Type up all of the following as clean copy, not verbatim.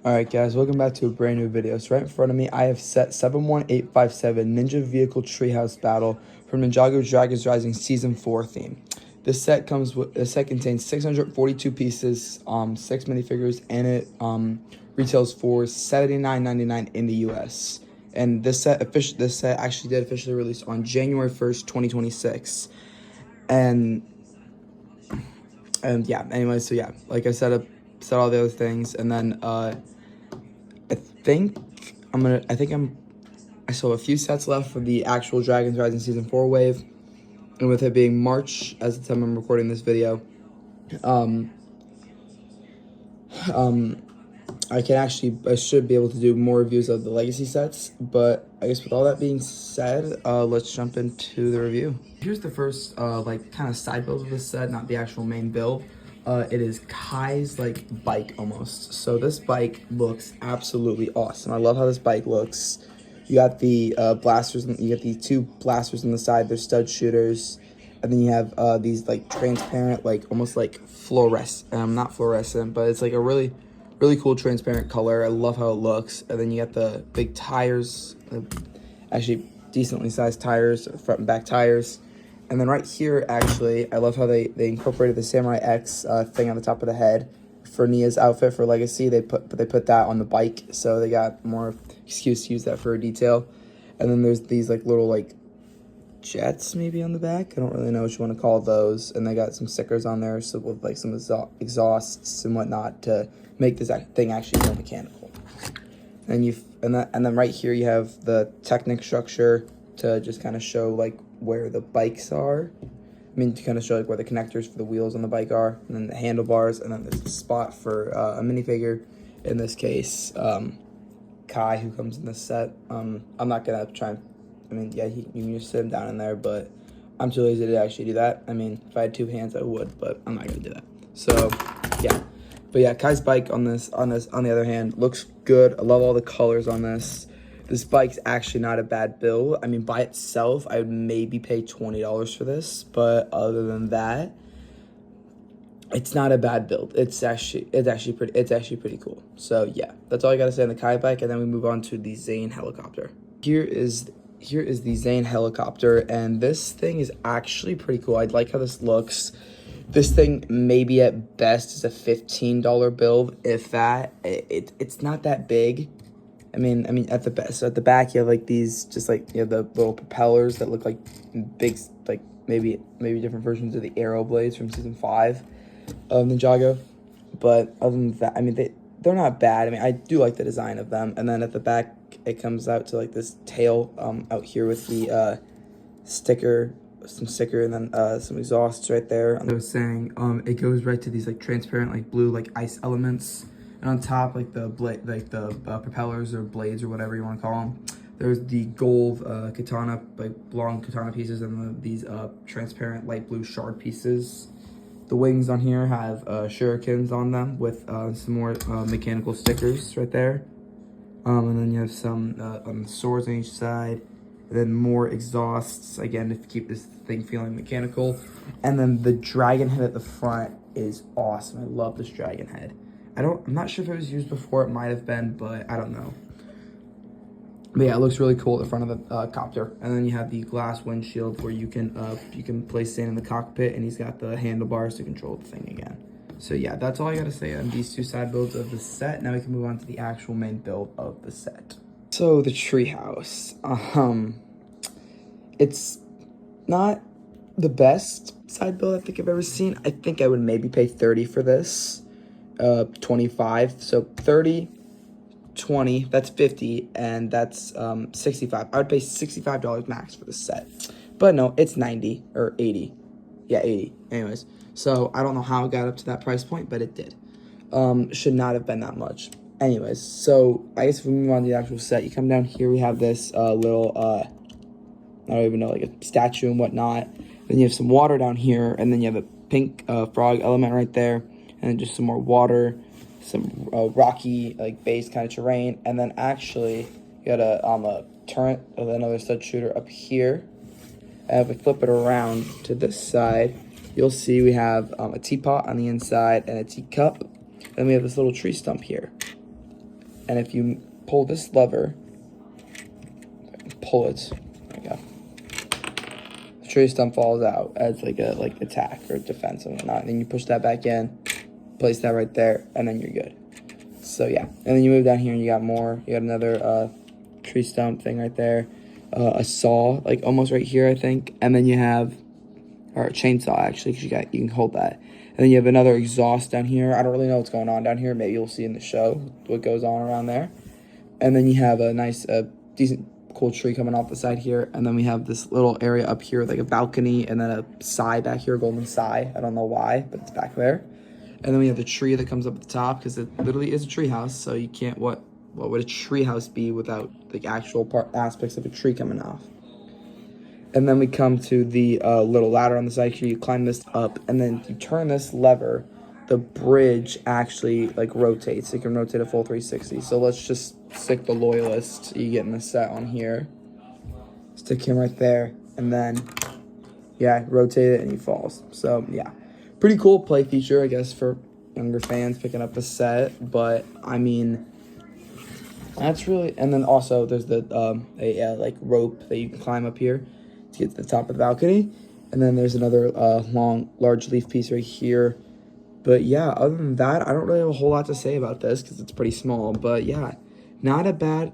Alright guys, welcome back to a brand new video. So right in front of me, I have set 71857 Ninja Vehicle Treehouse Battle from Ninjago Dragons Rising Season 4 theme. This set contains 642 pieces, 6 minifigures, and it retails for $79.99 in the US. And this set actually did officially release on January 1st, 2026. And yeah, anyway, so yeah, like I said all the other things, and then I still have a few sets left for the actual Dragons Rising Season 4 wave, and with it being March as the time I'm recording this video, I should be able to do more reviews of the legacy sets, but I guess with all that being said, let's jump into the review. Here's the first, kind of side build of this set, not the actual main build. It is Kai's, bike almost. So this bike looks absolutely awesome. I love how this bike looks. You got the blasters, you got these two blasters on the side, they're stud shooters. And then you have these, transparent, almost fluorescent, not fluorescent, but it's, a really cool transparent color. I love how it looks. And then you got the big tires, actually decently sized tires, front and back tires. And then right here, actually, I love how they incorporated the Samurai X thing on the top of the head. For Nia's outfit for Legacy, they put that on the bike, so they got more excuse to use that for a detail. And then there's these little jets maybe on the back. I don't really know what you want to call those. And they got some stickers on there, so with some exhausts and whatnot to make this thing actually more mechanical. And then right here you have the Technic structure to just kind of show where the bikes are. I mean, to kind of show where the connectors for the wheels on the bike are, and then the handlebars, and then there's a spot for a minifigure. In this case, Kai, who comes in this set. I'm not gonna try and, yeah, you can just sit him down in there, but I'm too lazy to actually do that. I mean, if I had two hands, I would, but I'm not gonna do that. So, yeah. But yeah, Kai's bike on the other hand, looks good. I love all the colors on this. This bike's actually not a bad build. I mean, by itself, I would maybe pay $20 for this, but other than that, it's not a bad build. It's actually pretty cool. So yeah, that's all I gotta say on the Kai bike, and then we move on to the Zane helicopter. Here is the Zane helicopter, and this thing is actually pretty cool. I like how this looks. This thing maybe at best is a $15 build, if that. It's not that big. I mean, at the best. So at the back, you have these, you have the little propellers that look like big, maybe different versions of the arrow blades from season 5 of Ninjago. But other than that, I mean, they're not bad. I mean, I do like the design of them. And then at the back, it comes out to this tail out here with the sticker, and then some exhausts right there. I was saying, it goes right to these transparent blue ice elements. And on top, the propellers or blades or whatever you want to call them, there's the gold katana, long katana pieces, and these transparent light blue shard pieces. The wings on here have shurikens on them with some more mechanical stickers right there. And then you have some on the swords on each side. And then more exhausts, again, to keep this thing feeling mechanical. And then the dragon head at the front is awesome. I love this dragon head. I'm not sure if it was used before. It might have been, but I don't know. But yeah, it looks really cool at the front of the copter. And then you have the glass windshield where you can place Zane in the cockpit, and he's got the handlebars to control the thing again. So yeah, that's all I gotta say on these two side builds of the set. Now we can move on to the actual main build of the set. So the Treehouse. It's not the best side build I think I've ever seen. I think I would maybe pay $30 for this. 25, so 30, 20, that's 50, and that's 65. I would pay $65 max for the set, but no, it's 90 or 80. Yeah, 80. Anyways, so I don't know how it got up to that price point, but it did. Should not have been that much. Anyways, so I guess if we move on to the actual set, you come down here, we have this little I don't even know, a statue and whatnot. Then you have some water down here, and then you have a pink frog element right there. And then just some more water, some rocky, base kind of terrain. And then actually, you got a turret of another stud shooter up here. And if we flip it around to this side, you'll see we have a teapot on the inside and a teacup. Then we have this little tree stump here. And if you pull this lever, pull it, there you go. The tree stump falls out as like a attack or defense and whatnot. And then you push that back in, place that right there, and then you're good. So yeah, and then you move down here and you got more. You got another tree stump thing right there, a saw like almost right here I think, and then you have, or a chainsaw actually, because you can hold that. And then you have another exhaust down here. I don't really know what's going on down here. Maybe you'll see in the show what goes on around there. And then you have a nice, decent, cool tree coming off the side here. And then we have this little area up here, like a balcony, and then a sigh back here, golden sigh. I don't know why, but it's back there. And then we have the tree that comes up at the top, because it literally is a tree house. So you can't, what would a tree house be without the actual aspects of a tree coming off? And then we come to the little ladder on the side here. You climb this up, and then you turn this lever. The bridge actually like rotates. It can rotate a full 360. So let's just stick the Loyalist you get in the set on here. Stick him right there, and then yeah, rotate it and he falls. So yeah, pretty cool play feature, I guess, for younger fans picking up the set. But I mean, that's really. And then also there's the like rope that you can climb up here to get to the top of the balcony. And then there's another large leaf piece right here. But yeah, other than that, I don't really have a whole lot to say about this because it's pretty small. But yeah, not a bad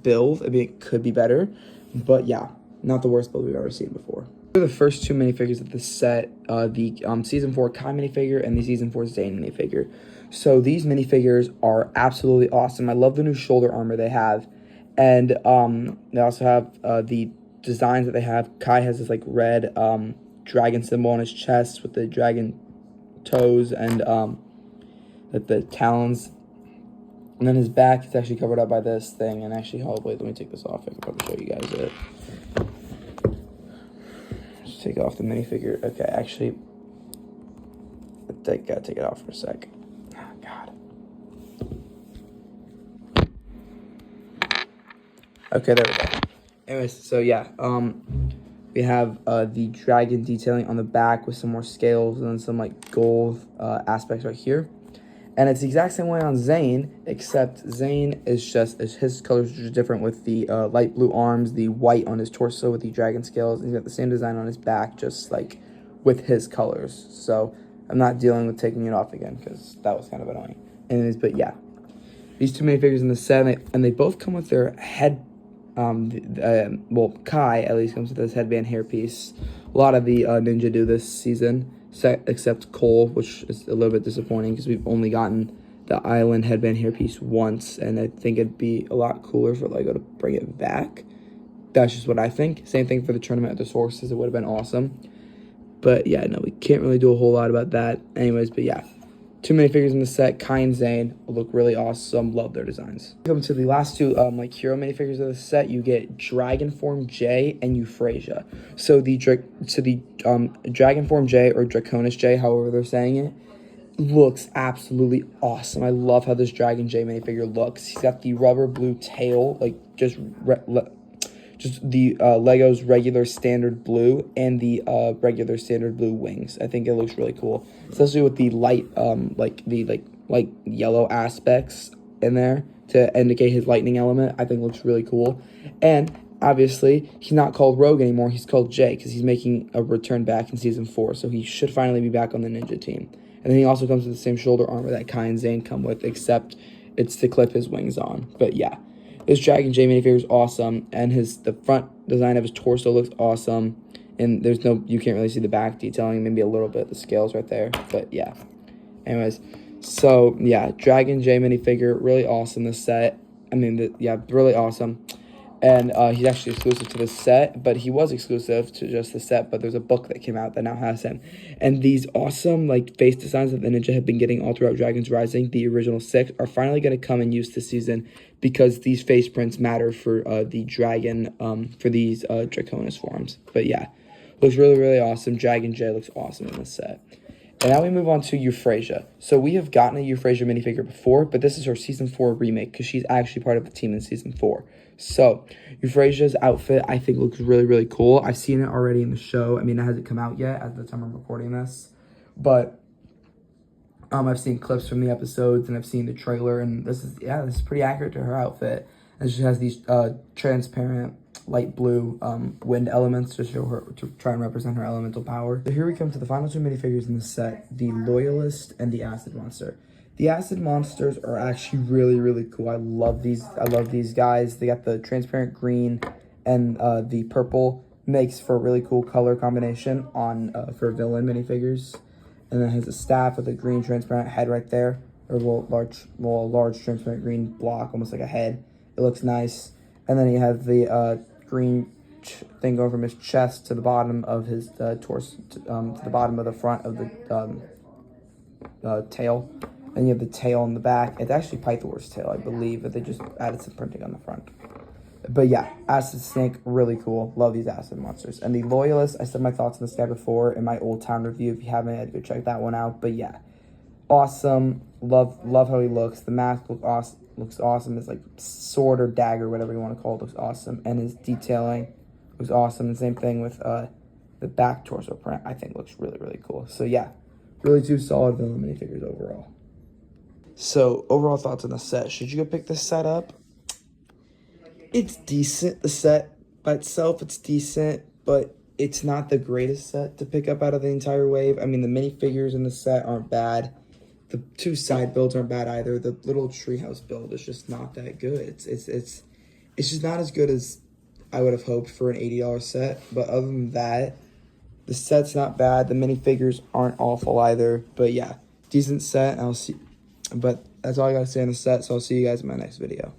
build. I mean, it could be better, but yeah, not the worst build we've ever seen before. These are the first two minifigures of the set, the Season 4 Kai minifigure and the Season 4 Zane minifigure. So these minifigures are absolutely awesome. I love the new shoulder armor they have. And they also have the designs that they have. Kai has this like red dragon symbol on his chest with the dragon toes and the talons, and then his back is actually covered up by this thing. And actually, hold, wait, let me take this off. I can probably show you guys it. Just take off the minifigure. Okay, actually, I gotta take it off for a sec. Oh, God. Okay, there we go. Anyways, so yeah, we have the dragon detailing on the back with some more scales and then some like gold aspects right here. And it's the exact same way on Zane, except Zane is just, his colors are just different with the light blue arms, the white on his torso with the dragon scales. And he's got the same design on his back, just like with his colors. So I'm not dealing with taking it off again because that was kind of annoying. Anyways, but yeah, these two minifigures in the set, and they both come with their head. Well, Kai at least comes with this headband hairpiece. A lot of the Ninja do this season, except Cole, which is a little bit disappointing because we've only gotten the island headband hairpiece once, and I think it'd be a lot cooler for Lego to bring it back. That's just what I think. Same thing for the tournament at the sources. It would have been awesome. But yeah, no, we can't really do a whole lot about that. Anyways, but yeah. Two minifigures in the set, Kai and Zane, look really awesome. Love their designs. Come to the last two like hero minifigures of the set. You get Dragon Form J and Euphrasia. So the Dragon Form J, or Draconis J, however they're saying it, looks absolutely awesome. I love how this Dragon J minifigure looks. He's got the rubber blue tail, like just the Lego's regular standard blue and the regular standard blue wings. I think it looks really cool, especially with the light light yellow aspects in there to indicate his lightning element. I think it looks really cool. And obviously he's not called Rogue anymore, he's called Jay because he's making a return back in Season 4, so he should finally be back on the Ninja team. And then he also comes with the same shoulder armor that Kai and Zane come with, except it's to clip his wings on. But yeah, this Dragon J minifigure is awesome, and the front design of his torso looks awesome. And you can't really see the back detailing, maybe a little bit, the scales right there. But yeah, anyways, so yeah, Dragon J minifigure, really awesome this set. I mean, really awesome. And he's actually exclusive to the set, but he was exclusive to just the set, but there's a book that came out that now has him. And these awesome like face designs that the Ninja have been getting all throughout Dragons Rising, the original 6, are finally going to come in use this season because these face prints matter for the dragon, for these Draconis forms. But yeah, looks really, really awesome. Dragon J looks awesome in this set. And now we move on to Euphrasia. So we have gotten a Euphrasia minifigure before, but this is her Season 4 remake because she's actually part of the team in Season 4. So Euphrasia's outfit, I think, looks really, really cool. I've seen it already in the show. I mean, it hasn't come out yet at the time I'm recording this. But I've seen clips from the episodes, and I've seen the trailer, and this is pretty accurate to her outfit. And she has these transparent light blue wind elements to show her, to try and represent her elemental power. So here we come to the final two minifigures in the set, the Loyalist and the Acid Monster. The Acid Monsters are actually really, really cool. I love these guys. They got the transparent green and the purple. Makes for a really cool color combination on for villain minifigures. And then it has a staff with a green transparent head right there, or a large transparent green block, almost like a head. It looks nice. And then he has the green thing going from his chest to the bottom of his torso, to the bottom of the front of the tail. And you have the tail on the back. It's actually Pythor's tail, I believe, but they just added some printing on the front. But yeah, Acid Snake, really cool. Love these Acid Monsters. And the Loyalist, I said my thoughts on this guy before in my Old Town review. If you haven't, I'd go check that one out. But yeah, awesome. Love how he looks. The mask looks awesome. His like sword or dagger, whatever you want to call it, looks awesome. And his detailing looks awesome. The same thing with the back torso print, I think looks really, really cool. So yeah, really two solid villain minifigures overall. So overall thoughts on the set. Should you go pick this set up? It's decent. The set by itself, it's decent, but it's not the greatest set to pick up out of the entire wave. I mean, the minifigures in the set aren't bad. The two side builds aren't bad either. The little Treehouse build is just not that good. It's just not as good as I would have hoped for an $80 set. But other than that, the set's not bad. The minifigures aren't awful either. But yeah, decent set. But that's all I gotta say on the set. So I'll see you guys in my next video.